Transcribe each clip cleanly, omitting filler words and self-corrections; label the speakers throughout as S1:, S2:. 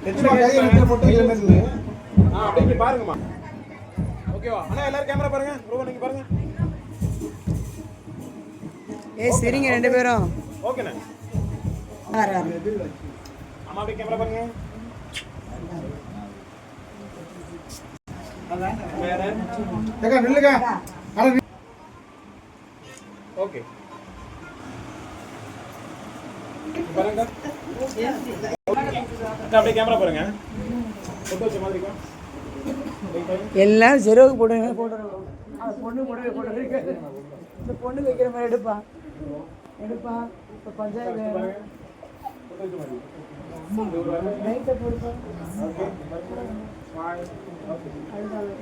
S1: அப்படியே பாருங்கம்மா. ஓகேவா அண்ணா? எல்லாரும் கேமரா பாருங்க. ரூபா நீங்க பாருங்க.
S2: சரிங்க ரெண்டு பேரும்.
S1: ஓகேண்ணா. அம்மா அப்படியே கேமரா பாருங்க.
S3: நில்லுங்க.
S1: ஓகே பாருங்க. அப்படியே கேமரா பாருங்க. போட்டோ வச்ச மாதிரி இருக்கா?
S2: எல்லாரும் ஜெரோக்கு போடுங்க. பொண்ணு போடுவே இந்த பொண்ணு வைக்கிற மாதிரி எடுப்பா இப்போ பஞ்சாயத்து லைட்டை போடுப்பா.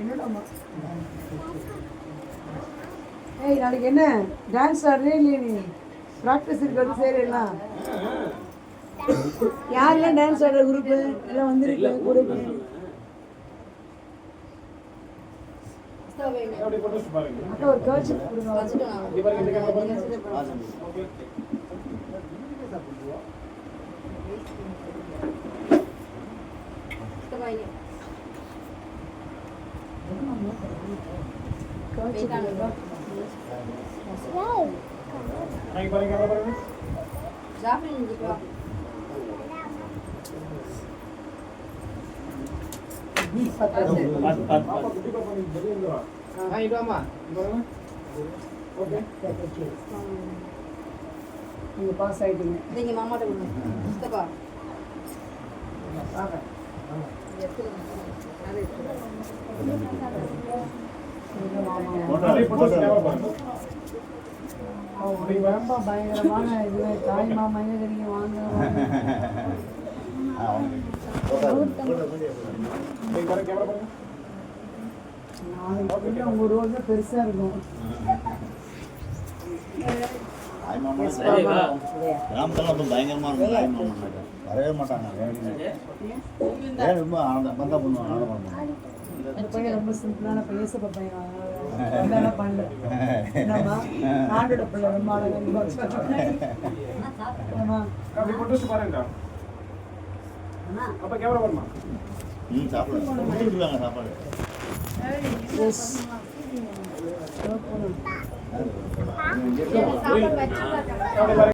S2: என்னடாம்மா? ஏய் நாளைக்கு என்ன டான்ஸ் ஆடுறே இல்லையே? நீ ப்ராக்டிஸ் இருக்கிறது செய்யலாம். யாரெல்லாம் டான்ஸ் ஆடுற குரூப்பு எல்லாம் வந்துருக்கு கூட? அக்கா ஒரு கர்ச்சி கொடுங்க. நீங்க பாஸ் ஆயிட்டீங்க. நீங்க மாமாட்ட கொடுங்க. முஸ்தபா ரொம்ப பயங்கரமான இது. தாய் மாமா எங்க நீங்க வாங்க. நாளைக்கு உங்க ரோல் தான் பெருசா இருக்கும்.
S4: கிராமத்துல பயங்கரமா இருக்கும். வரவே மாட்டாங்க. ரொம்ப ஆனந்தம் பண்ணுவாங்க.
S2: அந்த பையன் ரொம்ப சிம்பிளான பையன். ஏசப்பா பையன் பண்ணல. என்னம்மா ஆண்டோட பிள்ளை ரொம்ப அழகா
S1: பாருங்க. அப்ப கேமரா பாருமா.
S4: சாப்பிடுவாங்க சாப்பாடு.
S1: பாருங்க.